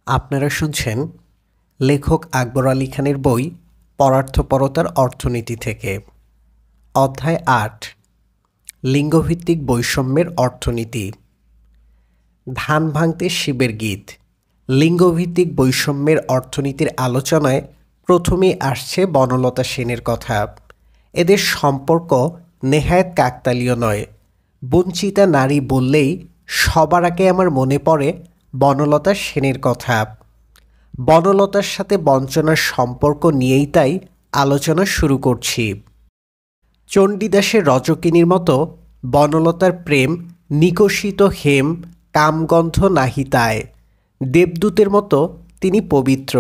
আপনারা শুনছেন লেখক আকবর আলী খানের বই পরার্থপরতার অর্থনীতি থেকে। অধ্যায় ৮, লিঙ্গভিত্তিক বৈষম্যের অর্থনীতি। ধান ভাঙতে শিবের গীত। লিঙ্গভিত্তিক বৈষম্যের অর্থনীতির আলোচনায় প্রথমেই আসছে বনলতা সেনের কথা। এদের সম্পর্ক নেহায়েত কাকতালীয় নয়। বঞ্চিতা নারী বললেই সবার আগে আমার মনে পড়ে বনলতা সেনের কথা। বনলতার সাথে বঞ্চনার সম্পর্ক নিয়েই তাই আলোচনা শুরু করছি। চণ্ডীদাসের রজকিনীর মতো বনলতার প্রেম নিকষিত হেম, কামগন্ধ নাহিতায়। দেবদূতের মতো তিনি পবিত্র,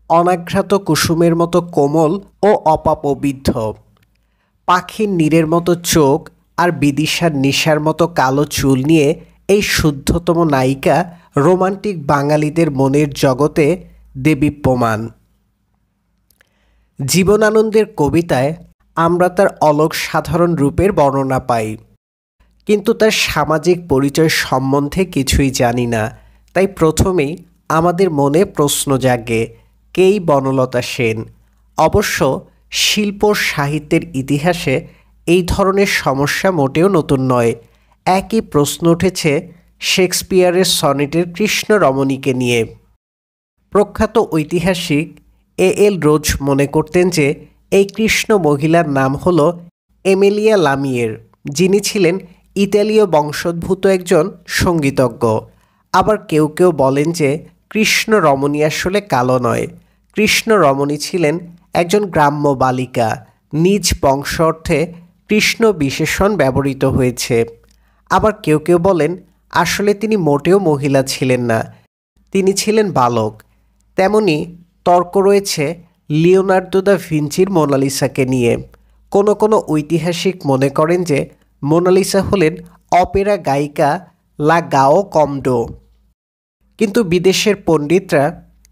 অনাঘ্রাত কুসুমের মতো কোমল ও অপাপবিদ্ধ। পাখির নীরের মতো চোখ আর বিদিশার নিশার মতো কালো চুল নিয়ে এই শুদ্ধতম নায়িকা রোমান্টিক বাঙালিদের মনের জগতে দেবীপ্যমান। জীবনানন্দের কবিতায় আমরা তার অলক সাধারণ রূপের বর্ণনা পাই, কিন্তু তার সামাজিক পরিচয় সম্বন্ধে কিছুই জানি না। তাই প্রথমেই আমাদের মনে প্রশ্ন জাগে, কেই বনলতা সেন? অবশ্য শিল্প সাহিত্যের ইতিহাসে এই ধরনের সমস্যা মোটেও নতুন নয়। একই প্রশ্ন উঠেছে শেক্সপিয়ারের সনেটের কৃষ্ণ রমণীকে নিয়ে। প্রখ্যাত ঐতিহাসিক এ.এল. রোজ মনে করতেন যে এই কৃষ্ণ মহিলার নাম হল এমিলিয়া লামিয়ের, যিনি ছিলেন ইতালীয় বংশোদ্ভূত একজন সঙ্গীতজ্ঞ। আবার কেউ কেউ বলেন যে কৃষ্ণ রমণী আসলে কালো নয়, কৃষ্ণ রমণী ছিলেন একজন গ্রাম্য বালিকা। নিজ বংশ অর্থে কৃষ্ণ বিশেষণ ব্যবহৃত হয়েছে। আবার কেউ কেউ বলেন আসলে তিনি মোটেও মহিলা ছিলেন না, তিনি ছিলেন বালক। তেমনি তর্ক রয়েছে লিওনার্দো দা ভিঞ্চির মোনালিসাকে নিয়ে। কোনো কোনো ঐতিহাসিক মনে করেন যে মোনালিসা হলেন অপেরা গায়িকা লা গাও কমডো। কিন্তু বিদেশের পণ্ডিতরা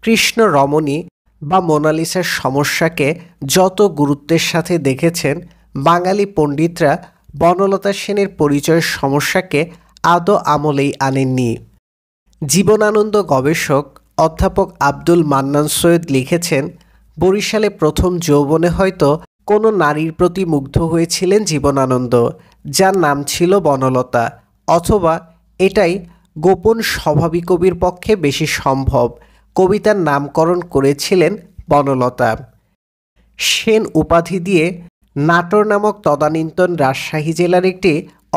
কৃষ্ণ রমণী বা মোনালিসার সমস্যাকে যত গুরুত্বের সাথে দেখেছেন, বাঙালি পণ্ডিতরা বনলতা সেনের পরিচয়ের সমস্যাকে আদৌ আমলেই আনেননি। জীবনানন্দ গবেষক অধ্যাপক আব্দুল মান্নান সৈয়দ লিখেছেন, বরিশালে প্রথম যৌবনে হয়তো কোনো নারীর প্রতি মুগ্ধ হয়েছিলেন জীবনানন্দ, যার নাম ছিল বনলতা, অথবা এটাই গোপন স্বভাবী কবির পক্ষে বেশি সম্ভব, কবিতার নামকরণ করেছিলেন বনলতা। সেন উপাধি দিয়ে নাটোর নামক তদানীন্তন রাজশাহী জেলার একটি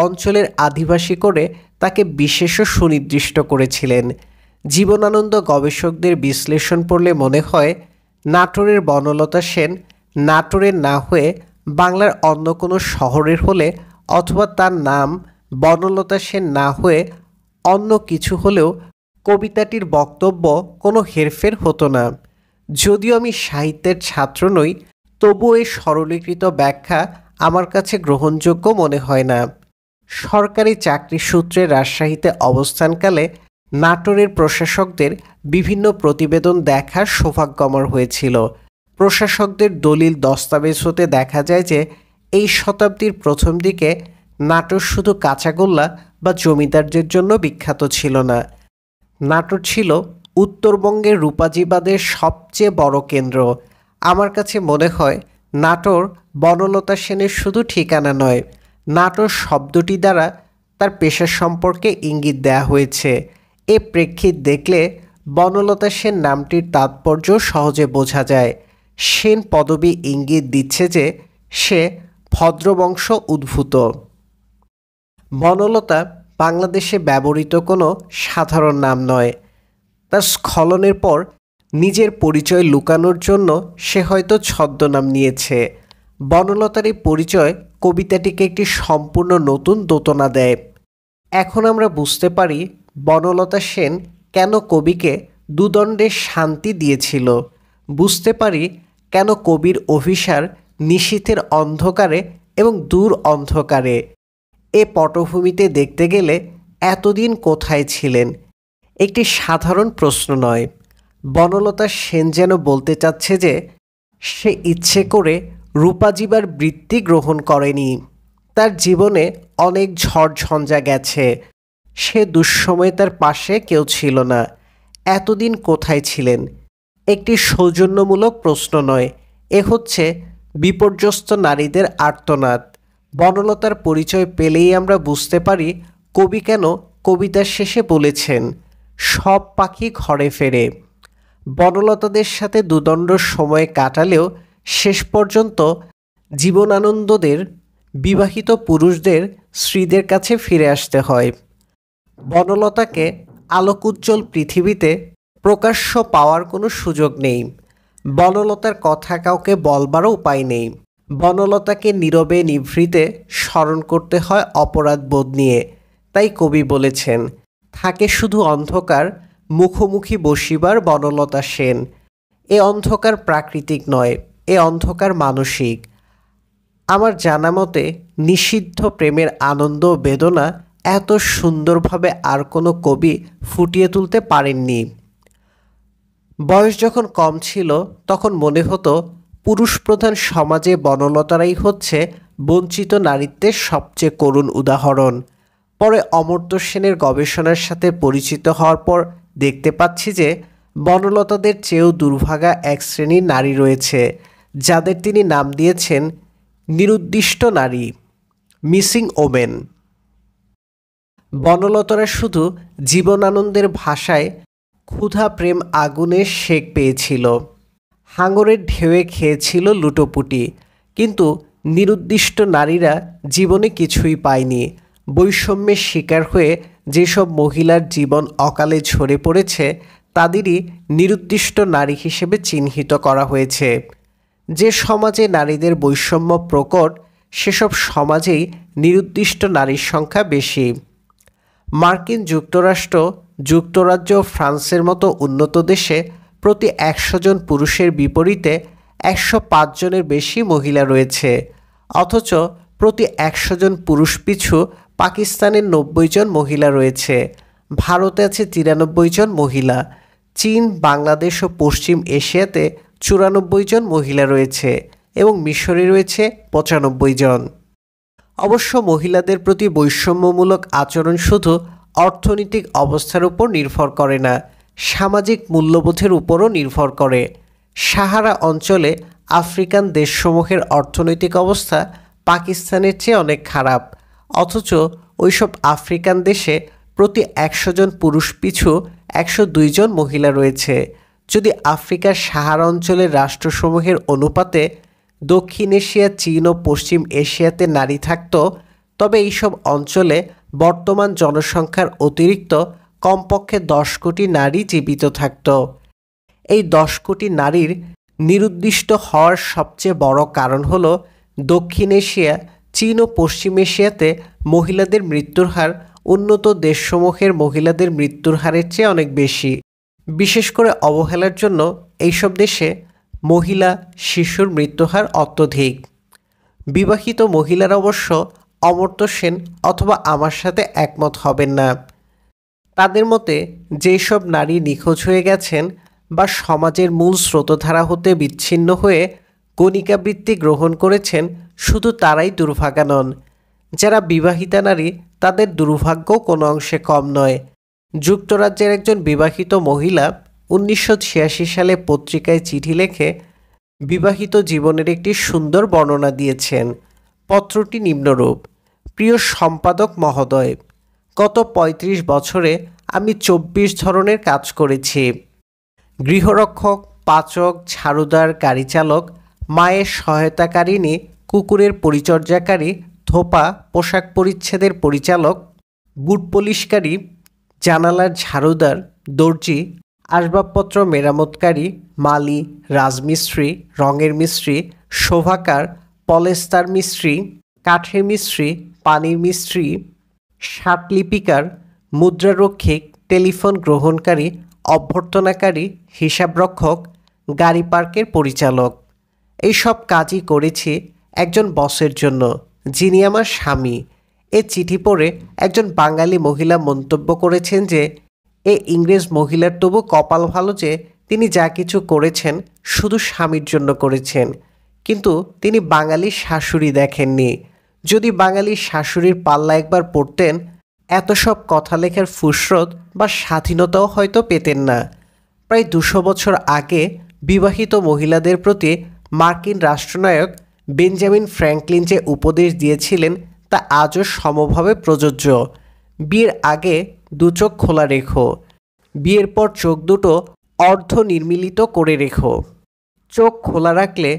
অঞ্চলের আদিবাসী করে তাকে বিশেষ সুনির্দিষ্ট করেছিলেন। জীবনানন্দ গবেষকদের বিশ্লেষণ পড়লে মনে হয় নাটোরের বনলতা সেন নাটোরের না হয়ে বাংলার অন্য কোনো শহরের হলে, অথবা তার নাম বনলতা সেন না হয়ে অন্য কিছু হলেও কবিতাটির বক্তব্য কোনো হেরফের হতো না। যদিও আমি সাহিত্যের ছাত্র নই, তবুও এই সরলীকৃত ব্যাখ্যা আমার কাছে গ্রহণযোগ্য মনে হয় না। সরকারি চাকরি সূত্রে রাজশাহীতে অবস্থানকালে নাটোরের প্রশাসকদের বিভিন্ন প্রতিবেদন দেখার সৌভাগ্য আমার হয়েছিল। প্রশাসকদের দলিল দস্তাবেজ হতে দেখা যায় যে এই শতাব্দীর প্রথম দিকে নাটোর শুধু কাঁচাগোল্লা বা জমিদারদের জন্য বিখ্যাত ছিল না। নাটোর ছিল উত্তরবঙ্গের রূপাজীবাদের সবচেয়ে বড় কেন্দ্র। আমার কাছে মনে হয় নাটোর বনলতা সেনের শুধু ঠিকানা নয়, নাটোর শব্দটি দ্বারা তার পেশা সম্পর্কে ইঙ্গিত দেয়া হয়েছে। এ প্রেক্ষিত দেখলে বনলতা সেন নামটির তাৎপর্য সহজে বোঝা যায়। সেন পদবী ইঙ্গিত দিচ্ছে যে সে ভদ্রবংশ উদ্ভূত। বনলতা বাংলাদেশে ব্যবহৃত কোনো সাধারণ নাম নয়। তার স্খলনের পর নিজের পরিচয় লুকানোর জন্য সে হয়তো ছদ্মনাম নিয়েছে। বনলতার এই পরিচয় কবিতাটিকে একটি সম্পূর্ণ নতুন দোতনা দেয়। এখন আমরা বুঝতে পারি বনলতা সেন কেন কবিকে দুদণ্ডের শান্তি দিয়েছিল, বুঝতে পারি কেন কবির অভিসার নিশীথের অন্ধকারে এবং দূর অন্ধকারে। এ পটভূমিতে দেখতে গেলে এতদিন কোথায় ছিলেন একটি সাধারণ প্রশ্ন নয়। বনলতা সেন যেন বলতে চাচ্ছে যে সে ইচ্ছে করে রূপাজীবার বৃত্তি গ্রহণ করেনি। তার জীবনে অনেক ঝড় ঝঞ্ঝা গেছে, সে দুঃসময়ে তার পাশে কেউ ছিল না। এতদিন কোথায় ছিলেন? একটি সৌজন্যমূলক প্রশ্ন নয়, এ হচ্ছে বিপর্যস্ত নারীদের আর্তনাদ। বনলতার পরিচয় পেলেই আমরা বুঝতে পারি কবি কেন কবিতার শেষে বলেছেন, সব পাখি ঘরে ফেরে। বনলতাদের সাথে দুদণ্ড সময় কাটালেও শেষ পর্যন্ত জীবনানন্দদের, বিবাহিত পুরুষদের স্ত্রীদের কাছে ফিরে আসতে হয়। বনলতাকে আলোকোজ্জ্বল পৃথিবীতে প্রকাশ্য পাওয়ার কোনো সুযোগ নেই। বনলতার কথা কাউকে বলবারও উপায় নেই। বনলতাকে নীরবে নিভৃতে স্মরণ করতে হয় অপরাধ বোধ নিয়ে। তাই কবি বলেছেন, থাকে শুধু অন্ধকার, মুখোমুখি বসিবার বনলতা সেন। এ অন্ধকার প্রাকৃতিক নয়, এ অন্ধকার মানসিক। আমার জানা মতে নিষিদ্ধ প্রেমের আনন্দ বেদনা এত সুন্দরভাবে আর কোনো কবি ফুটিয়ে তুলতে পারেননি। বয়স যখন কম ছিল তখন মনে হতো পুরুষ প্রধান সমাজে বনলতারাই হচ্ছে বঞ্চিত নারীত্বের সবচেয়ে করুণ উদাহরণ। পরে অমর্ত্য সেনের গবেষণার সাথে পরিচিত হওয়ার পর দেখতে পাচ্ছি যে বনলতাদের চেয়েও দুর্ভাগা এক শ্রেণীর নারী রয়েছে, যাদের তিনি নাম দিয়েছেন নিরুদ্দিষ্ট নারী, মিসিং ওমেন। বনলতারা শুধু জীবনানন্দের ভাষায় ক্ষুধা প্রেম আগুনের শেক পেয়েছিল, হাঙরের ঢেউয়ে খেয়েছিল লুটোপুটি। কিন্তু নিরুদ্দিষ্ট নারীরা জীবনে কিছুই পায়নি। বৈষম্যের শিকার হয়ে যেসব মহিলার জীবন অকালে ঝরে পড়েছে তাদেরই নিরুদ্দিষ্ট নারী হিসেবে চিহ্নিত করা হয়েছে। যে সমাজে নারীদের বৈষম্য প্রকট, সেসব সমাজেই নিরুদ্দিষ্ট নারীর সংখ্যা বেশি। মার্কিন যুক্তরাষ্ট্র, যুক্তরাজ্য, ফ্রান্সের মতো উন্নত দেশে প্রতি 100 জন পুরুষের বিপরীতে 105 জনের বেশি মহিলা রয়েছে। অথচ প্রতি 100 জন পুরুষ পিছু পাকিস্তানের 90 জন মহিলা রয়েছে, ভারতে আছে 93 জন মহিলা, চীন, বাংলাদেশ ও পশ্চিম এশিয়াতে 94 জন মহিলা রয়েছে এবং মিশরে রয়েছে 95 জন। অবশ্য মহিলাদের প্রতি বৈষম্যমূলক আচরণ শুধু অর্থনৈতিক অবস্থার উপর নির্ভর করে না, সামাজিক মূল্যবোধের উপরও নির্ভর করে। সাহারা অঞ্চলে আফ্রিকান দেশসমূহের অর্থনৈতিক অবস্থা পাকিস্তানের চেয়ে অনেক খারাপ, অথচ ওইসব আফ্রিকান দেশে প্রতি 100 জন পুরুষ পিছু 102 জন মহিলা রয়েছে। যদি আফ্রিকার সাহারা অঞ্চলের রাষ্ট্রসমূহের অনুপাতে দক্ষিণ এশিয়া, চীন ও পশ্চিম এশিয়াতে নারী থাকত, তবে এইসব অঞ্চলে বর্তমান জনসংখ্যার অতিরিক্ত কমপক্ষে 10 কোটি নারী জীবিত থাকত। এই 10 কোটি নারীর নিরুদ্দিষ্ট হওয়ার সবচেয়ে বড় কারণ হল দক্ষিণ এশিয়া, চীন ও পশ্চিম এশিয়াতে মহিলাদের মৃত্যুর হার উন্নত দেশসমূহের মহিলাদের মৃত্যুর হারের চেয়ে অনেক বেশি। বিশেষ করে অবহেলার জন্য এইসব দেশে মহিলা, শিশুর মৃত্যুহার অত্যধিক। বিবাহিত মহিলারা অবশ্য অমর্ত্য সেন অথবা আমার সাথে একমত হবেন না। তাদের মতে যেসব নারী নিখোঁজ হয়ে গেছেন বা সমাজের মূল স্রোতধারা হতে বিচ্ছিন্ন হয়ে গণিকাবৃত্তি গ্রহণ করেছেন, শুধু তারাই দুর্ভাগা নন। যারা বিবাহিতা নারী, তাদের দুর্ভাগ্য কোনো অংশে কম নয়। যুক্তরাজ্যের একজন বিবাহিত মহিলা 1986 সালে পত্রিকায় চিঠি লিখে বিবাহিত জীবনের একটি সুন্দর বর্ণনা দিয়েছেন। পত্রটি নিম্নরূপ: প্রিয় সম্পাদক মহোদয়, গত 35 বছরে আমি 24 ধরনের কাজ করেছি। গৃহরক্ষক, পাচক, ঝাড়ুদার, গাড়ি চালক, মায়ের সহায়তাকারিণী, কুকুরের পরিচর্যাকারী, ধোপা, পোশাক পরিচ্ছেদের পরিচালক, বুট পলিশকারী, জানালার ঝাড়ুদার, দর্জি, আসবাবপত্র মেরামতকারী, মালি, রাজমিস্ত্রি, রঙের মিস্ত্রি, শোভাকার, পলেস্তার মিস্ত্রি, কাঠের মিস্ত্রি, পানির মিস্ত্রি, শার্টলিপিকার, মুদ্রারক্ষিক, টেলিফোন গ্রহণকারী, অভ্যর্থনাকারী, হিসাবরক্ষক, গাড়ি পার্কের পরিচালক। এই সব কাজই করেছি একজন বসের জন্য, যিনি আমার স্বামী। এ চিঠি পড়ে একজন বাঙালি মহিলা মন্তব্য করেছেন যে এ ইংরেজ মহিলার তবু কপাল ভালো যে তিনি যা কিছু করেছেন শুধু স্বামীর জন্য করেছেন, কিন্তু তিনি বাঙালির শাশুড়ি দেখেননি। যদি বাঙালির শাশুড়ির পাল্লা একবার পড়তেন, এত সব কথা লেখার ফুসরত বা স্বাধীনতাও হয়তো পেতেন না। প্রায় 200 বছর আগে বিবাহিত মহিলাদের প্রতি মার্কিন রাষ্ট্রনায়ক বেঞ্জামিন ফ্র্যাঙ্কলিন যে উপদেশ দিয়েছিলেন তা আজও সমভাবে প্রযোজ্য। বিয়ের আগে দু চোখ খোলা রেখো, বিয়ের পর চোখ দুটো অর্ধ নির্মিলিত করে রেখো। চোখ খোলা রাখলে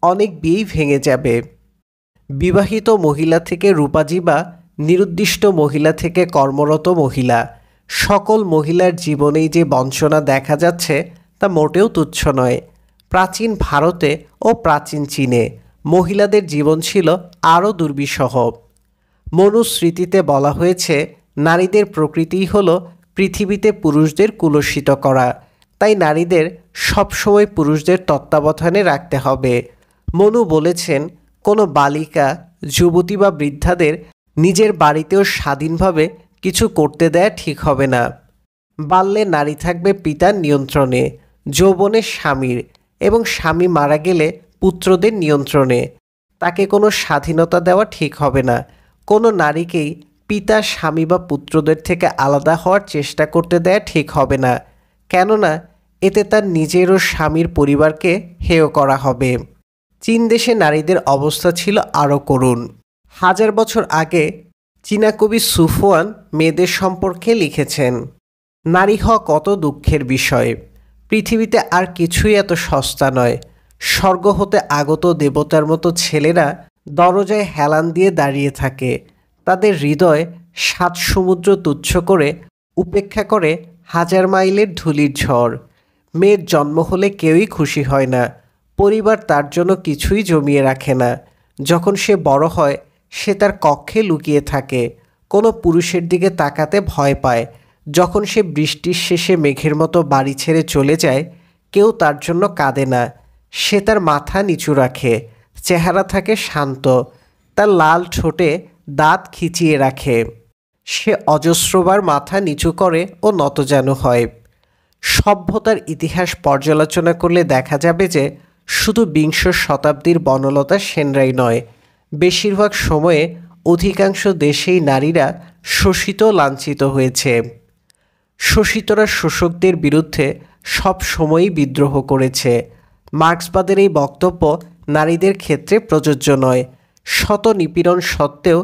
অনেক বিয়েই ভেঙে যাবে। বিবাহিত মহিলা থেকে রূপাজী বা নিরুদ্দিষ্ট মহিলা থেকে কর্মরত মহিলা, সকল মহিলার জীবনেই যে বঞ্চনা দেখা যাচ্ছে তা মোটেও তুচ্ছ নয়। প্রাচীন ভারতে ও প্রাচীন চীনে মহিলাদের জীবন ছিল আরও দুর্বিষহ। মনুস্মৃতিতে বলা হয়েছে, নারীদের প্রকৃতিই হল পৃথিবীতে পুরুষদের কুলসিত করা, তাই নারীদের সবসময় পুরুষদের তত্ত্বাবধানে রাখতে হবে। মনু বলেছেন, কোনো বালিকা, যুবতী বা বৃদ্ধাদের নিজের বাড়িতেও স্বাধীনভাবে কিছু করতে দেয়া ঠিক হবে না। বাল্যে নারী থাকবে পিতার নিয়ন্ত্রণে, যৌবনে স্বামীর, এবং স্বামী মারা গেলে পুত্রদের নিয়ন্ত্রণে। তাকে কোনো স্বাধীনতা দেওয়া ঠিক হবে না। কোনো নারীকেই পিতা, স্বামী বা পুত্রদের থেকে আলাদা হওয়ার চেষ্টা করতে দেয়া ঠিক হবে না, কেননা এতে তার নিজের ও স্বামীর পরিবারকে হেয় করা হবে। চীন দেশে নারীদের অবস্থা ছিল আরও করুণ। 1000 বছর আগে চীনা কবি সুফুয়ান মেয়েদের সম্পর্কে লিখেছেন, নারী হওয়া কত দুঃখের বিষয়। পৃথিবীতে আর কিছুই এত সস্তা নয়। স্বর্গ হতে আগত দেবতার মতো ছেলেরা দরজায় হেলান দিয়ে দাঁড়িয়ে থাকে। তাদের হৃদয় 7 সমুদ্র তুচ্ছ করে উপেক্ষা করে 1000 মাইলের ধূলির ঝড়। মেয়ের জন্ম হলে কেউই খুশি হয় না। পরিবার তার জন্য কিছুই জমিয়ে রাখে না। যখন সে বড় হয়, সে তার কক্ষে লুকিয়ে থাকে, কোনো পুরুষের দিকে তাকাতে ভয় পায়। যখন সে বৃষ্টির শেষে মেঘের মতো বাড়ি ছেড়ে চলে যায়, কেউ তার জন্য কাঁদে না। সে তার মাথা নিচু রাখে, চেহারা থাকে শান্ত, তার লাল ঠোঁটে দাঁত খিচিয়ে রাখে। সে অজস্রবার মাথা নিচু করে ও নতজানু হয়। সভ্যতার ইতিহাস পর্যালোচনা করলে দেখা যাবে যে শুধু 20 শতাব্দীর বনলতা সেনরাই নয়, বেশিরভাগ সময়ে অধিকাংশ দেশেই নারীরা শোষিত, লাঞ্ছিত হয়েছে। শোষিতরা শোষকদের বিরুদ্ধে সব সময়ই বিদ্রোহ করেছে। মার্ক্সবাদের এই বক্তব্য নারীদের ক্ষেত্রে প্রযোজ্য নয়। শত নিপীড়ন সত্ত্বেও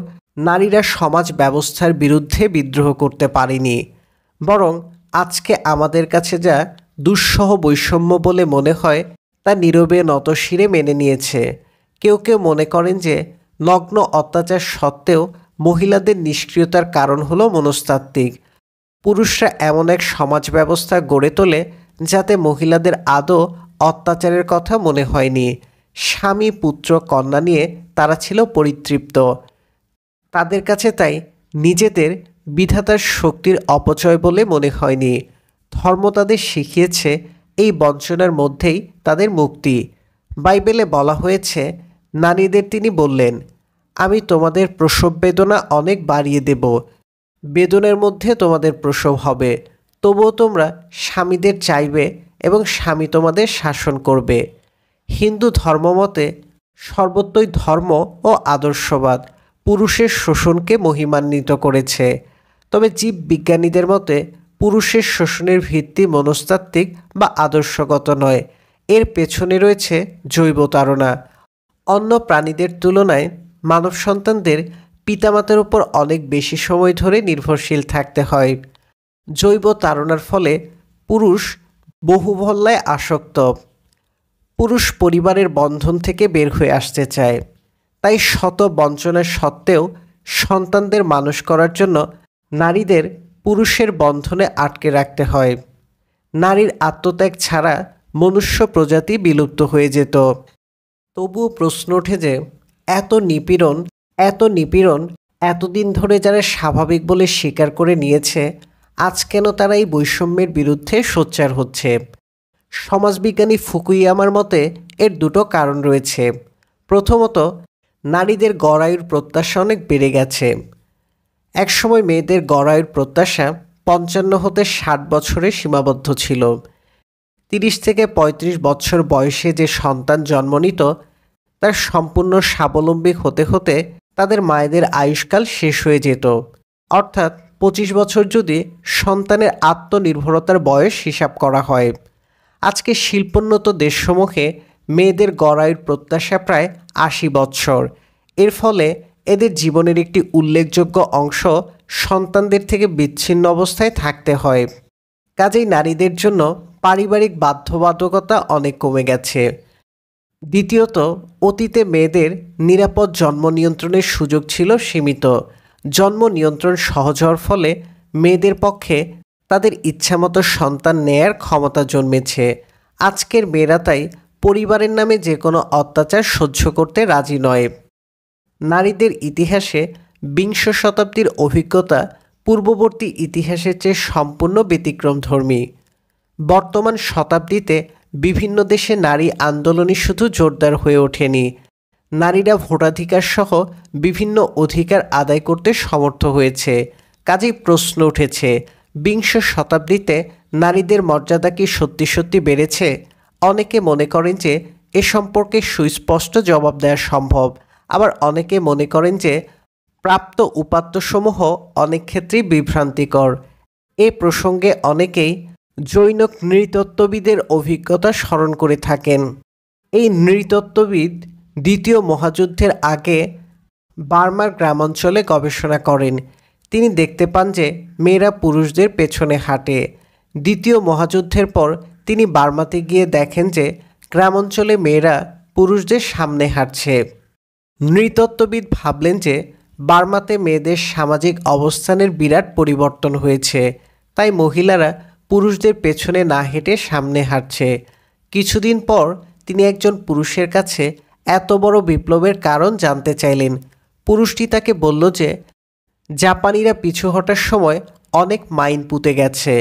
নারীরা সমাজ ব্যবস্থার বিরুদ্ধে বিদ্রোহ করতে পারেনি, বরং আজকে আমাদের কাছে যা দুঃসহ বৈষম্য বলে মনে হয় তা নীরবে নতশিরে মেনে নিয়েছে। কেউ কেউ মনে করেন যে নগ্ন অত্যাচার সত্ত্বেও মহিলাদের নিষ্ক্রিয়তার কারণ হলো মনস্তাত্ত্বিক। পুরুষরা এমন এক সমাজ ব্যবস্থা গড়ে তোলে যাতে মহিলাদের আদৌ অত্যাচারের কথা মনে হয়নি। স্বামী, পুত্র, কন্যা নিয়ে তারা ছিল পরিতৃপ্ত। তাদের কাছে তাই নিজেদের বিধাতার শক্তির অপচয় বলে মনে হয়নি। ধর্ম তাদের শিখিয়েছে এই বঞ্চনার মধ্যেই তাদের মুক্তি। বাইবেলে বলা হয়েছে, নারীদের তিনি বললেন, আমি তোমাদের প্রসব বেদনা অনেক বাড়িয়ে দেব, বেদনের মধ্যে তোমাদের প্রসব হবে, তবুও তোমরা স্বামীদের চাইবে এবং স্বামী তোমাদের শাসন করবে। হিন্দু ধর্মমতে সর্বত্রই ধর্ম ও আদর্শবাদ পুরুষের শোষণকে মহিমান্বিত করেছে। তবে জীববিজ্ঞানীদের মতে পুরুষের শোষণের ভিত্তি মনস্তাত্ত্বিক বা আদর্শগত নয়, এর পেছনে রয়েছে জৈব তাড়না। অন্য প্রাণীদের তুলনায় মানব সন্তানদের পিতামাতার উপর অনেক বেশি সময় ধরে নির্ভরশীল থাকতে হয়। জৈব তাড়নার ফলে পুরুষ বহুভল্লায় আসক্ত। পুরুষ পরিবারের বন্ধন থেকে বের হয়ে আসতে চায়, তাই শত বঞ্চনার সত্ত্বেও সন্তানদের মানুষ করার জন্য নারীদের পুরুষের বন্ধনে আটকে রাখতে হয়। নারীর আত্মত্যাগ ছাড়া মনুষ্য প্রজাতি বিলুপ্ত হয়ে যেত। তবুও প্রশ্ন ওঠে যে এত নিপীড়ন এতদিন ধরে যারা স্বাভাবিক বলে স্বীকার করে নিয়েছে, আজ কেন তারা এই বৈষম্যের বিরুদ্ধে সোচ্চার হচ্ছে? সমাজবিজ্ঞানী ফুকুয়ামার মতে এর দুটো কারণ রয়েছে। প্রথমত, নারীদের গড় আয়ুর প্রত্যাশা অনেক বেড়ে গেছে। একসময় মেয়েদের গড় আয়ুর প্রত্যাশা 55 হতে 60 বছরে সীমাবদ্ধ ছিল। 30 থেকে 35 বছর বয়সে যে সন্তান জন্ম নিত তার সম্পূর্ণ স্বাবলম্বী হতে হতে তাদের মায়েদের আয়ুষ্কাল শেষ হয়ে যেত। অর্থাৎ 25 বছর যদি সন্তানের আত্মনির্ভরতার বয়স হিসাব করা হয়। আজকে শিল্পোন্নত দেশসমূহে মেয়েদের গড়ায়ুর প্রত্যাশা প্রায় ৮০ বৎসর। এর ফলে এদের জীবনের একটি উল্লেখযোগ্য অংশ সন্তানদের থেকে বিচ্ছিন্ন অবস্থায় থাকতে হয়। কাজেই নারীদের জন্য পারিবারিক বাধ্যবাধকতা অনেক কমে গেছে। দ্বিতীয়ত, অতীতে মেয়েদের নিরাপদ জন্ম নিয়ন্ত্রণের সুযোগ ছিল সীমিত। জন্ম নিয়ন্ত্রণ সহজ হওয়ার ফলে মেয়েদের পক্ষে তাদের ইচ্ছামতো সন্তান নেয়ার ক্ষমতা জন্মেছে। আজকের মেয়েরা তাই পরিবারের নামে যে কোনো অত্যাচার সহ্য করতে রাজি নয়। নারীদের ইতিহাসে বিংশ শতাব্দীর অভিজ্ঞতা পূর্ববর্তী ইতিহাসের চেয়ে সম্পূর্ণ ব্যতিক্রমধর্মী। বর্তমান শতাব্দীতে বিভিন্ন দেশে নারী আন্দোলনই শুধু জোরদার হয়ে ওঠেনি, নারীরা ভোটাধিকার সহ বিভিন্ন অধিকার আদায় করতে সমর্থ হয়েছে। কাজেই প্রশ্ন উঠেছে, বিংশ শতাব্দীতে নারীদের মর্যাদা কি সত্যি সত্যি বেড়েছে? অনেকে মনে করেন যে এ সম্পর্কে সুস্পষ্ট জবাব দেওয়া সম্ভব, আবার অনেকে মনে করেন যে প্রাপ্ত উপাত্তসমূহ অনেক ক্ষেত্রেই বিভ্রান্তিকর। এ প্রসঙ্গে অনেকেই জৈন নৃতত্ত্ববিদের অভিজ্ঞতা স্মরণ করে থাকেন। এই নৃতত্ত্ববিদ দ্বিতীয় মহাযুদ্ধের আগে বার্মার গ্রামাঞ্চলে গবেষণা করেন। তিনি দেখতে পান যে মেয়েরা পুরুষদের পেছনে হাঁটে। দ্বিতীয় মহাযুদ্ধের পর তিনি বার্মাতে গিয়ে দেখেন যে গ্রামাঞ্চলে মেয়েরা পুরুষদের সামনে হাঁটছে। নৃতত্ত্ববিদ ভাবলেন যে বার্মাতে মেয়েদের সামাজিক অবস্থানের বিরাট পরিবর্তন হয়েছে, তাই মহিলারা পুরুষদের পেছনে না হেঁটে সামনে হাঁটছে। কিছুদিন পর তিনি একজন পুরুষের কাছে এত বড় বিপ্লবের কারণ জানতে চাইলেন। পুরুষটি তাকে বলল যে জাপানিরা পিছু হটার সময় অনেক মাইন পুঁতে গেছে,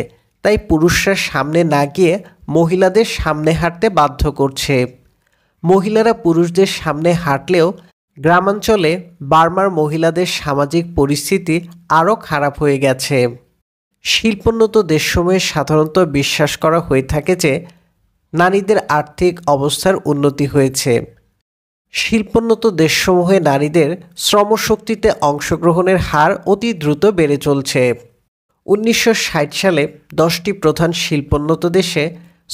তাই পুরুষরা সামনে না গিয়ে মহিলাদের সামনে হাঁটতে বাধ্য করছে। মহিলারা পুরুষদের সামনে হাঁটলেও গ্রামাঞ্চলে বার্মার মহিলাদের সামাজিক পরিস্থিতি আরও খারাপ হয়ে গেছে। শিল্পোন্নত দেশসমূহে সাধারণত বিশ্বাস করা হয়ে থাকে যে নারীদের আর্থিক অবস্থার উন্নতি হয়েছে। শিল্পোন্নত দেশসমূহে নারীদের শ্রমশক্তিতে অংশগ্রহণের হার অতি দ্রুত বেড়ে চলছে। 1960 সালে 10টি প্রধান শিল্পোন্নত দেশে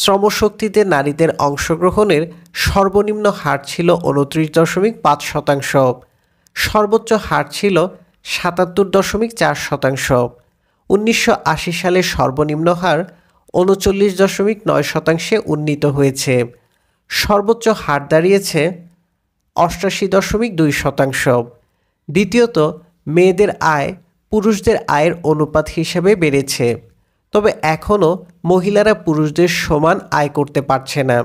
শ্রমশক্তিতে নারীদের অংশগ্রহণের সর্বনিম্ন হার ছিল 29.5%, সর্বোচ্চ হার ছিল 77.4%। 1980 সালে সর্বনিম্ন হার 39.9% উন্নীত হয়েছে। সর্বোচ্চ হার দাঁড়িয়েছে 88.2%। দ্বিতীয়ত, মেয়েদের আয় পুরুষদের আয়ের অনুপাত হিসেবে বেড়েছে, তবে এখনও মহিলারা পুরুষদের সমান আয় করতে পারছে না।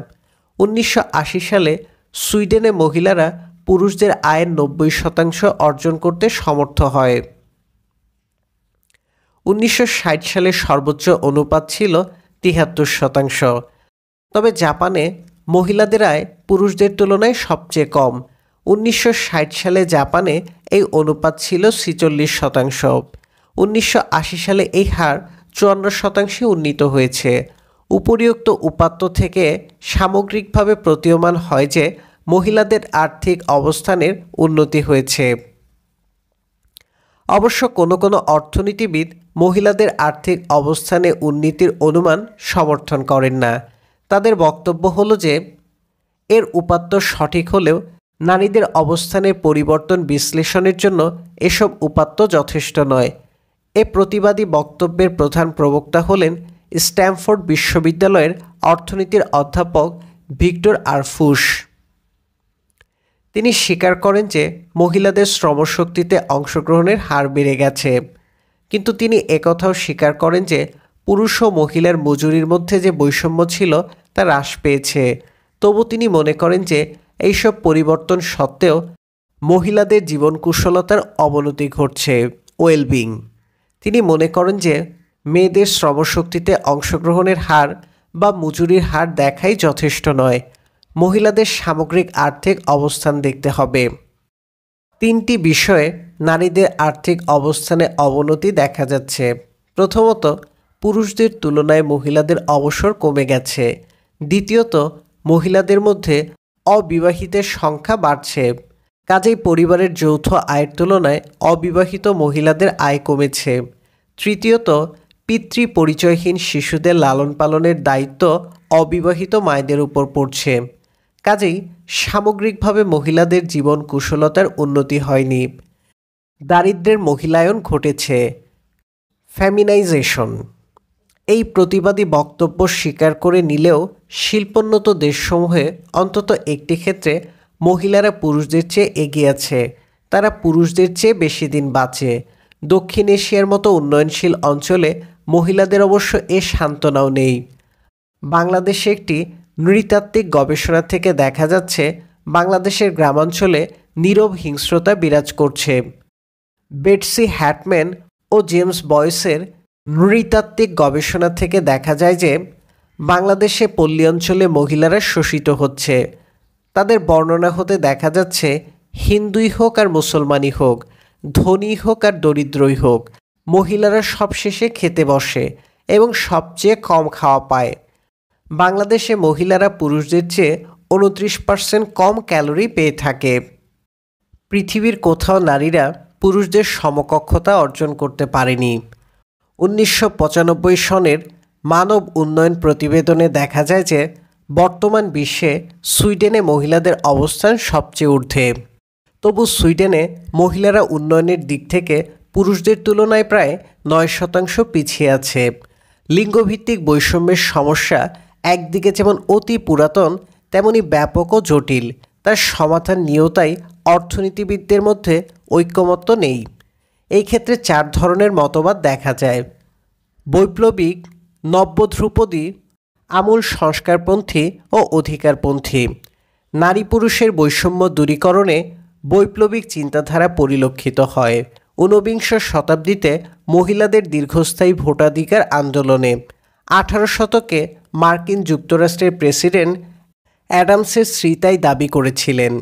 1980 সালে সুইডেনে মহিলারা পুরুষদের আয়ের 90% অর্জন করতে সমর্থ হয়। 1960 সালে সর্বোচ্চ অনুপাত ছিল 73%। তবে জাপানে মহিলাদের আয় পুরুষদের তুলনায় সবচেয়ে কম। 1960 সালে জাপানে এই অনুপাত ছিল 46%। 1980 সালে এই হার 54% উন্নীত হয়েছে। উপরিউক্ত উপাত্ত থেকে সামগ্রিকভাবে প্রতীয়মান হয় যে মহিলাদের আর্থিক অবস্থানের উন্নতি হয়েছে। অবশ্য কোনো কোনো অর্থনীতিবিদ মহিলাদের আর্থিক অবস্থানে উন্নতির অনুমান সমর্থন করেন না। তাদের বক্তব্য হলো যে এর উপাত্ত সঠিক হলেও নারীদের অবস্থানের পরিবর্তন বিশ্লেষণের জন্য এসব উপাত্ত যথেষ্ট নয়। এ প্রতিবাদী বক্তব্যের প্রধান প্রবক্তা হলেন স্ট্যামফোর্ড বিশ্ববিদ্যালয়ের অর্থনীতির অধ্যাপক ভিক্টর আর ফুশ। তিনি স্বীকার করেন যে মহিলাদের শ্রমশক্তিতে অংশগ্রহণের হার বেড়ে গেছে, কিন্তু তিনি একথাও স্বীকার করেন যে পুরুষ ও মহিলার মজুরির মধ্যে যে বৈষম্য ছিল তা হ্রাস পেয়েছে। তবু তিনি মনে করেন যে এইসব পরিবর্তন সত্ত্বেও মহিলাদের জীবন কুশলতার অবনতি ঘটছে, ওয়েলবিং। তিনি মনে করেন যে মেয়েদের শ্রমশক্তিতে অংশগ্রহণের হার বা মজুরির হার দেখাই যথেষ্ট নয়, মহিলাদের সামগ্রিক আর্থিক অবস্থান দেখতে হবে। 3টি বিষয়ে নারীদের আর্থিক অবস্থানে অবনতি দেখা যাচ্ছে। প্রথমত, পুরুষদের তুলনায় মহিলাদের অবসর কমে গেছে। দ্বিতীয়ত, মহিলাদের মধ্যে অবিবাহিতের সংখ্যা বাড়ছে। কাজেই পরিবারের যৌথ আয়ের তুলনায় অবিবাহিত মহিলাদের আয় কমেছে। তৃতীয়ত, পিতৃ পরিচয়হীন শিশুদের লালন পালনের দায়িত্ব অবিবাহিত মায়েদের উপর পড়ছে। কাজেই সামগ্রিকভাবে মহিলাদের জীবন কুশলতার উন্নতি হয়নি। দারিদ্র্যের মহিলায়ন ঘটেছে, ফেমিনাইজেশন। এই প্রতিবাদী বক্তব্য স্বীকার করে নিলেও শিল্পোন্নত দেশসমূহে অন্তত একটি ক্ষেত্রে মহিলারা পুরুষদের চেয়ে এগিয়ে আছে, তারা পুরুষদের চেয়ে বেশি দিন বাঁচে। দক্ষিণ এশিয়ার মতো উন্নয়নশীল অঞ্চলে মহিলাদের অবশ্য এ সান্ত্বনাও নেই। বাংলাদেশে একটি নৃতাত্ত্বিক গবেষণা থেকে দেখা যাচ্ছে বাংলাদেশের গ্রামাঞ্চলে নীরব হিংস্রতা বিরাজ করছে। বেটসি হ্যাটম্যান ও জেমস বয়েসের নৃতাত্ত্বিক গবেষণা থেকে দেখা যায় যে বাংলাদেশে পল্লী অঞ্চলে মহিলারা শোষিত হচ্ছে। তাদের বর্ণনা হতে দেখা যাচ্ছে হিন্দুই হোক আর মুসলমানই হোক, ধনী হোক আর দরিদ্রই হোক, মহিলারা সবশেষে খেতে বসে এবং সবচেয়ে কম খাওয়া পায়। বাংলাদেশে মহিলারা পুরুষদের চেয়ে 29% কম ক্যালোরি পেয়ে থাকে। পৃথিবীর কোথাও নারীরা পুরুষদের সমকক্ষতা অর্জন করতে পারেনি। 1995 সনের মানব উন্নয়ন প্রতিবেদনে দেখা যায় যে বর্তমান বিশ্বে সুইডেনে মহিলাদের অবস্থান সবচেয়ে ঊর্ধ্বে। তবু সুইডেনে মহিলারা উন্নয়নের দিক থেকে পুরুষদের তুলনায় প্রায় 9% পিছিয়ে আছে। লিঙ্গভিত্তিক বৈষম্যের সমস্যা একদিকে যেমন অতি পুরাতন, তেমনি ব্যাপক ও জটিল। তার সমাধান নিয়েও তাই অর্থনীতিবিদদের মধ্যে ঐকমত্য নেই। এই ক্ষেত্রে 4 ধরনের মতবাদ দেখা যায়: বৈপ্লবিক, নব্যধ্রুপদী, আমূল সংস্কারপন্থী ও অধিকারপন্থী। নারী পুরুষের বৈষম্য দূরীকরণে বৈপ্লবিক চিন্তাধারা পরিলক্ষিত হয় 19বিংশ শতাব্দীতে মহিলাদের দীর্ঘস্থায়ী ভোটাধিকার আন্দোলনে। 18 শতকে মার্কিন যুক্তরাষ্ট্রের প্রেসিডেন্ট অ্যাডামসের স্ত্রী তাই দাবি করেছিলেন,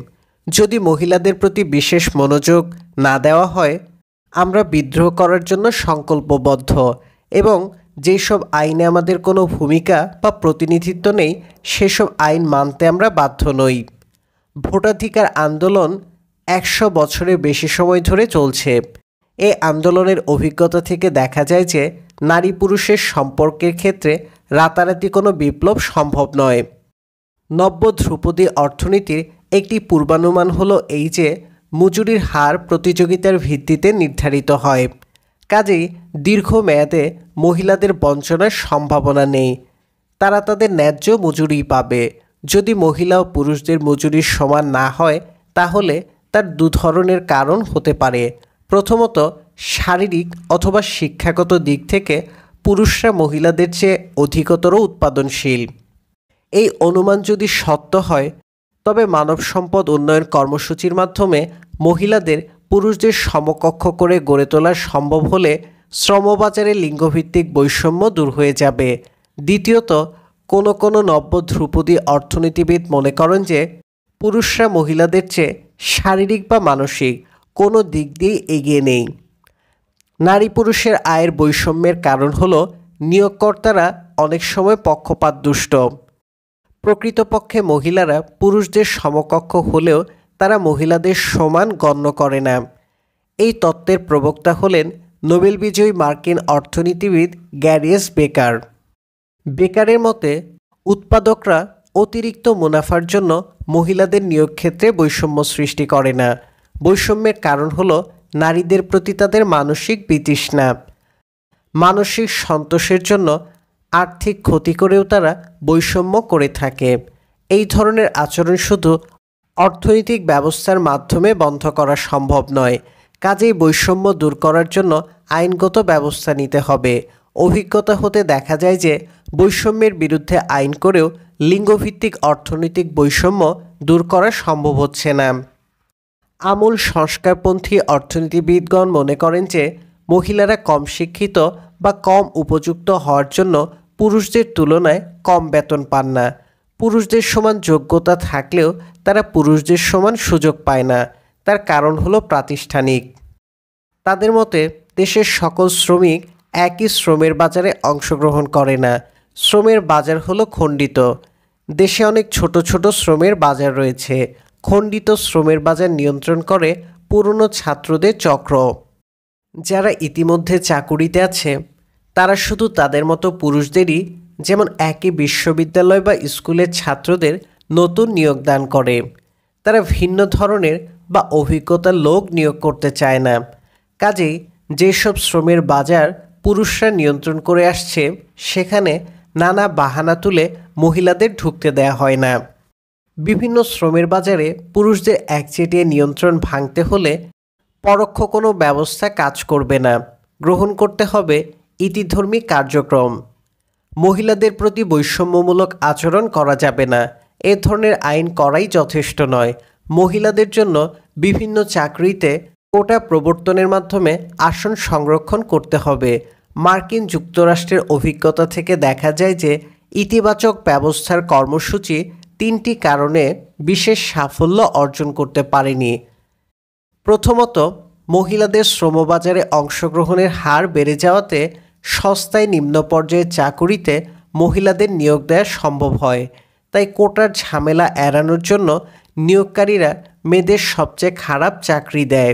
যদি মহিলাদের প্রতি বিশেষ মনোযোগ না দেওয়া হয়, আমরা বিদ্রোহ করার জন্য সংকল্পবদ্ধ এবং যেসব আইনে আমাদের কোনো ভূমিকা বা প্রতিনিধিত্ব নেই সেসব আইন মানতে আমরা বাধ্য নই। ভোটাধিকার আন্দোলন 100 বছরের বেশি সময় ধরে চলছে। এই আন্দোলনের অভিজ্ঞতা থেকে দেখা যায় যে নারী পুরুষের সম্পর্কের ক্ষেত্রে রাতারাতি কোনো বিপ্লব সম্ভব নয়। নব্য ধ্রুপদী অর্থনীতির একটি পূর্বানুমান হলো এই যে মজুরির হার প্রতিযোগিতার ভিত্তিতে নির্ধারিত হয়। কাজেই দীর্ঘমেয়াদে মহিলাদের বঞ্চনার সম্ভাবনা নেই, তারা তাদের ন্যায্য মজুরি পাবে। যদি মহিলা ও পুরুষদের মজুরি সমান না হয় তাহলে তার 2 ধরনের কারণ হতে পারে। প্রথমত, শারীরিক অথবা শিক্ষাগত দিক থেকে পুরুষরা মহিলাদের চেয়ে অধিকতর উৎপাদনশীল। এই অনুমান যদি সত্য হয় তবে মানব সম্পদ উন্নয়ন কর্মসূচির মাধ্যমে মহিলাদের পুরুষদের সমকক্ষ করে গড়ে তোলা সম্ভব হলে শ্রমবাজারে লিঙ্গভিত্তিক বৈষম্য দূর হয়ে যাবে। দ্বিতীয়ত, কোনো নব্য ধ্রুপদী অর্থনীতিবিদ মনে করেন যে পুরুষরা মহিলাদের চেয়ে শারীরিক বা মানসিক কোনো দিক দিয়ে এগিয়ে নেই। নারী পুরুষের আয়ের বৈষম্যের কারণ হলো নিয়োগকর্তারা অনেক সময় পক্ষপাতদুষ্ট। প্রকৃতপক্ষে মহিলারা পুরুষদের সমকক্ষ হলেও তারা মহিলাদের সমান গণ্য করে না। এই তত্ত্বের প্রবক্তা হলেন নোবেল বিজয়ী মার্কিন অর্থনীতিবিদ গ্যারি এস বেকার। বেকারের মতে উৎপাদকরা অতিরিক্ত মুনাফার জন্য মহিলাদের নিয়োগ ক্ষেত্রে বৈষম্য সৃষ্টি করে না। বৈষম্যের কারণ হলো নারীদের প্রতি তাদের মানসিক বিতৃষ্ণা। মানসিক সন্তোষের জন্য আর্থিক ক্ষতি করেও তারা বৈষম্য করে থাকে। এই ধরনের আচরণ শুধু অর্থনৈতিক ব্যবস্থার মাধ্যমে বন্ধ করা সম্ভব নয়, কাজেই বৈষম্য দূর করার জন্য আইনগত ব্যবস্থা নিতে হবে। অভিজ্ঞতা হতে দেখা যায় যে বৈষম্যের বিরুদ্ধে আইন করেও লিঙ্গভিত্তিক অর্থনৈতিক বৈষম্য দূর করা সম্ভব হচ্ছে না। আমূল সংস্কারপন্থী অর্থনীতিবিদগণ মনে করেন যে মহিলারা কম শিক্ষিত বা কম উপযুক্ত হওয়ার জন্য পুরুষদের তুলনায় কম বেতন পান না। পুরুষদের সমান যোগ্যতা থাকলেও তারা পুরুষদের সমান সুযোগ পায় না। তার কারণ হলো প্রাতিষ্ঠানিক। তাদের মতে দেশের সকল শ্রমিক একই শ্রমের বাজারে অংশগ্রহণ করে না। শ্রমের বাজার হলো খণ্ডিত। দেশে অনেক ছোট ছোট শ্রমের বাজার রয়েছে। খণ্ডিত শ্রমের বাজার নিয়ন্ত্রণ করে পুরনো ছাত্রদের চক্র। যারা ইতিমধ্যে চাকুরিতে আছে তারা শুধু তাদের মতো পুরুষদেরই যেমন একই বিশ্ববিদ্যালয় বা স্কুলের ছাত্রদের নতুন নিয়োগদান করে। তারা ভিন্ন ধরনের বা অভিজ্ঞতার লোক নিয়োগ করতে চায় না। কাজেই যেসব শ্রমের বাজার পুরুষরা নিয়ন্ত্রণ করে আসছে, সেখানে নানা বাহানা তুলে মহিলাদের ঢুকতে দেয়া হয় না। বিভিন্ন শ্রমের বাজারে পুরুষদের একচেটিয়া নিয়ন্ত্রণ ভাঙতে হলে পরোক্ষ কোনো ব্যবস্থা কাজ করবে না। গ্রহণ করতে হবে ইতিধর্মী কার্যক্রম। মহিলাদের প্রতি বৈষম্যমূলক আচরণ করা যাবে না। এ ধরনের আইন করাই যথেষ্ট নয়। মহিলাদের জন্য বিভিন্ন চাকরিতে কোটা প্রবর্তনের মাধ্যমে আসন সংরক্ষণ করতে হবে। মার্কিন যুক্তরাষ্ট্রের অভিজ্ঞতা থেকে দেখা যায় যে ইতিবাচক ব্যবস্থার কর্মসূচি 3টি কারণে বিশেষ সাফল্য অর্জন করতে পারেনি। প্রথমত, মহিলাদের শ্রমবাজারে অংশগ্রহণের হার বেড়ে যাওয়াতে সস্তায় নিম্ন পর্যায়ের চাকুরিতে মহিলাদের নিয়োগ দেওয়া সম্ভব হয়। তাই কোটার ঝামেলা এড়ানোর জন্য নিয়োগকারীরা মেয়েদের সবচেয়ে খারাপ চাকরি দেয়।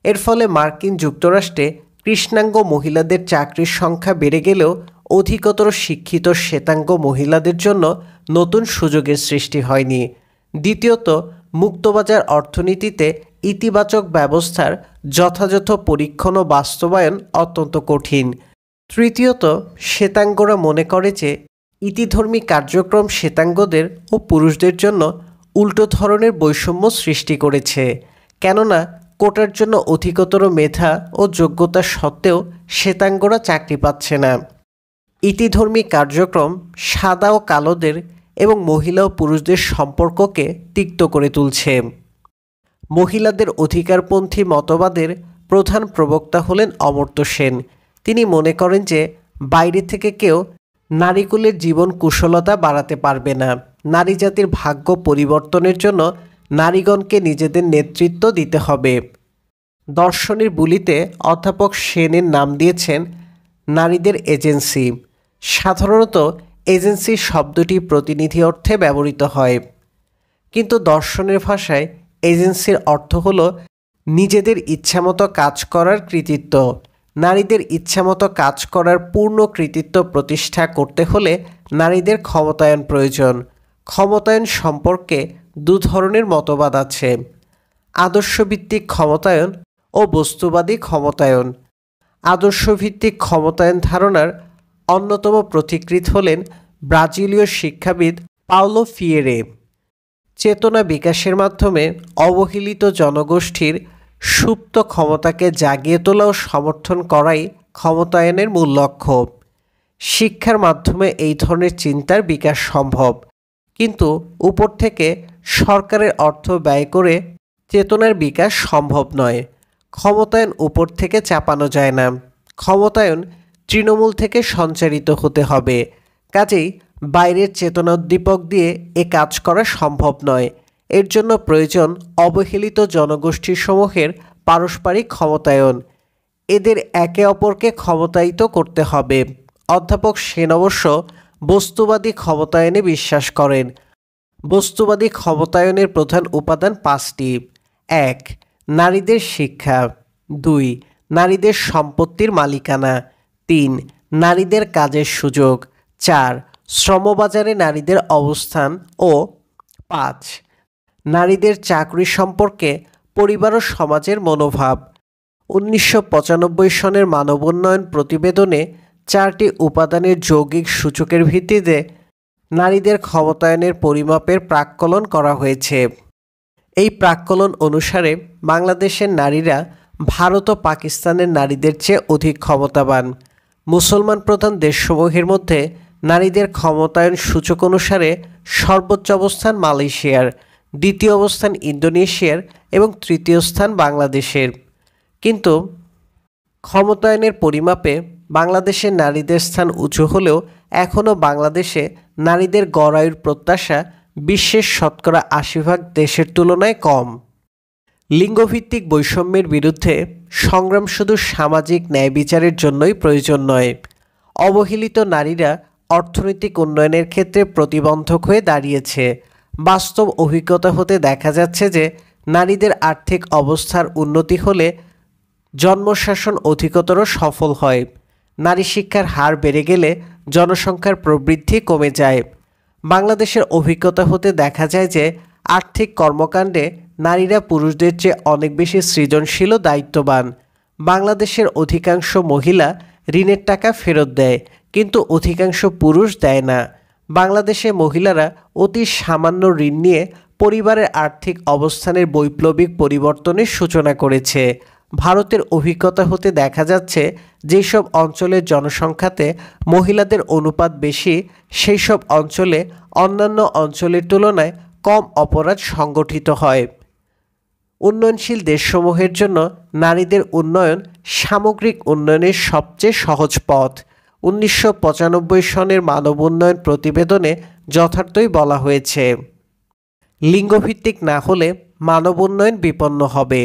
এর ফলে মার্কিন যুক্তরাষ্ট্রে কৃষ্ণাঙ্গ মহিলাদের চাকরির সংখ্যা বেড়ে গেলেও অধিকতর শিক্ষিত শ্বেতাঙ্গ মহিলাদের জন্য নতুন সুযোগের সৃষ্টি হয়নি। দ্বিতীয়ত, মুক্তবাজার অর্থনীতিতে ইতিবাচক ব্যবস্থার যথাযথ পরীক্ষণ ও বাস্তবায়ন অত্যন্ত কঠিন। তৃতীয়ত, শ্বেতাঙ্গরা মনে করে যে ইতিধর্মী কার্যক্রম শ্বেতাঙ্গদের ও পুরুষদের জন্য উল্টো ধরনের বৈষম্য সৃষ্টি করেছে, কেননা কোটার জন্য অধিকতর মেধা ও যোগ্যতা সত্ত্বেও শ্বেতাঙ্গরা চাকরি পাচ্ছে না। ইতিধর্মী কার্যক্রম সাদা ও কালোদের এবং মহিলা ও পুরুষদের সম্পর্ককে তিক্ত করে তুলছে। মহিলাদের অধিকারপন্থী মতবাদের প্রধান প্রবক্তা হলেন অমর্ত্য সেন। তিনি মনে করেন যে বাইরে থেকে কেউ নারীকুলের জীবন কুশলতা বাড়াতে পারবে না। নারী জাতির ভাগ্য পরিবর্তনের জন্য নারীগণকে নিজেদের নেতৃত্ব দিতে হবে। দর্শনের বুলিতে অধ্যাপক সেনের নাম দিয়েছেন নারীদের এজেন্সি। সাধারণত এজেন্সি শব্দটি প্রতিনিধি অর্থে ব্যবহৃত হয়, কিন্তু দর্শনের ভাষায় এজেন্সির অর্থ হলো নিজেদের ইচ্ছামতো কাজ করার কৃতিত্ব। নারীদের ইচ্ছামতো কাজ করার পূর্ণ কৃতিত্ব প্রতিষ্ঠা করতে হলে নারীদের ক্ষমতায়ন প্রয়োজন। ক্ষমতায়ন সম্পর্কে 2 ধরনের মতবাদ আছে: আদর্শভিত্তিক ক্ষমতায়ন ও বস্তুবাদী ক্ষমতায়ন। আদর্শভিত্তিক ক্ষমতায়ন ধারণার অন্যতম প্রতিকৃত হলেন ব্রাজিলীয় শিক্ষাবিদ পাওলো ফ্রিয়েরে। চেতনা বিকাশের মাধ্যমে অবহেলিত জনগোষ্ঠীর সুপ্ত ক্ষমতাকে জাগিয়ে তোলা ও সমর্থন করাই ক্ষমতায়নের মূল লক্ষ্য। শিক্ষার মাধ্যমে এই ধরনের চিন্তার বিকাশ সম্ভব, কিন্তু উপর থেকে সরকারের অর্থ ব্যয় করে চেতনার বিকাশ সম্ভব নয়। ক্ষমতায়ন উপর থেকে চাপানো যায় না। ক্ষমতায়ন তৃণমূল থেকে সঞ্চারিত হতে হবে। কাজেই বাইরের চেতনোদ্দীপক দিয়ে এ কাজ করা সম্ভব নয়। এর জন্য প্রয়োজন অবহেলিত জনগোষ্ঠীসমূহের পারস্পরিক ক্ষমতায়ন। এদের একে অপরকে ক্ষমতায়িত করতে হবে। অধ্যাপক সেন অবশ্য বস্তুবাদী ক্ষমতায়নে বিশ্বাস করেন। বস্তুবাদী ক্ষমতায়নের প্রধান উপাদান 5টি: 1. নারীদের শিক্ষা। 2. নারীদের সম্পত্তির মালিকানা। 3. নারীদের কাজের সুযোগ। 4. শ্রমবাজারে নারীদের অবস্থান ও 5. নারীদের চাকরি সম্পর্কে পরিবার ও সমাজের মনোভাব। 1995 সনের মানব উন্নয়ন প্রতিবেদনে 4টি উপাদানের যৌগিক সূচকের ভিত্তিতে নারীদের ক্ষমতায়নের পরিমাপের প্রাক্কলন করা হয়েছে। এই প্রাক্কলন অনুসারে বাংলাদেশের নারীরা ভারত ও পাকিস্তানের নারীদের চেয়ে অধিক ক্ষমতাবান। মুসলমান প্রধান দেশসমূহের মধ্যে নারীদের ক্ষমতায়ন সূচক অনুসারে সর্বোচ্চ অবস্থান মালয়েশিয়ার, দ্বিতীয় অবস্থান ইন্দোনেশিয়ার এবং তৃতীয় স্থান বাংলাদেশের। কিন্তু ক্ষমতায়নের পরিমাপে বাংলাদেশের নারীদের স্থান উঁচু হলেও এখনও বাংলাদেশে নারীদের গড় আয়ুর প্রত্যাশা বিশ্বের শতকরা 80% দেশের তুলনায় কম। লিঙ্গভিত্তিক বৈষম্যের বিরুদ্ধে সংগ্রাম শুধু সামাজিক ন্যায় বিচারের জন্যই প্রয়োজন নয়। অবহেলিত নারীরা অর্থনৈতিক উন্নয়নের ক্ষেত্রে প্রতিবন্ধক হয়ে দাঁড়িয়েছে। বাস্তব অভিজ্ঞতা হতে দেখা যাচ্ছে যে নারীদের আর্থিক অবস্থার উন্নতি হলে জন্মশাসন অধিকতর সফল হয়। নারী শিক্ষার হার বেড়ে গেলে জনসংখ্যার প্রবৃদ্ধি কমে যায়। বাংলাদেশের অভিজ্ঞতা হতে দেখা যায় যে আর্থিক কর্মকাণ্ডে নারীরা পুরুষদের চেয়ে অনেক বেশি সৃজনশীল ও দায়িত্ববান। বাংলাদেশের অধিকাংশ মহিলা ঋণের টাকা ফেরত দেয়, কিন্তু অধিকাংশ পুরুষ দেয় না। বাংলাদেশে মহিলারা অতি সামান্য ঋণ নিয়ে পরিবারের আর্থিক অবস্থানের বৈপ্লবিক পরিবর্তনের সূচনা করেছে। ভারতের অভিজ্ঞতা হতে দেখা যাচ্ছে যেসব অঞ্চলের জনসংখ্যাতে মহিলাদের অনুপাত বেশি, সেই সব অঞ্চলে অন্যান্য অঞ্চলের তুলনায় কম অপরাধ সংগঠিত হয়। উন্নয়নশীল দেশসমূহের জন্য নারীদের উন্নয়ন সামগ্রিক উন্নয়নের সবচেয়ে সহজ পথ। 1995 সনের মানব উন্নয়ন প্রতিবেদনে যথার্থই বলা হয়েছে, লিঙ্গভিত্তিক না হলে মানব উন্নয়ন বিপন্ন হবে।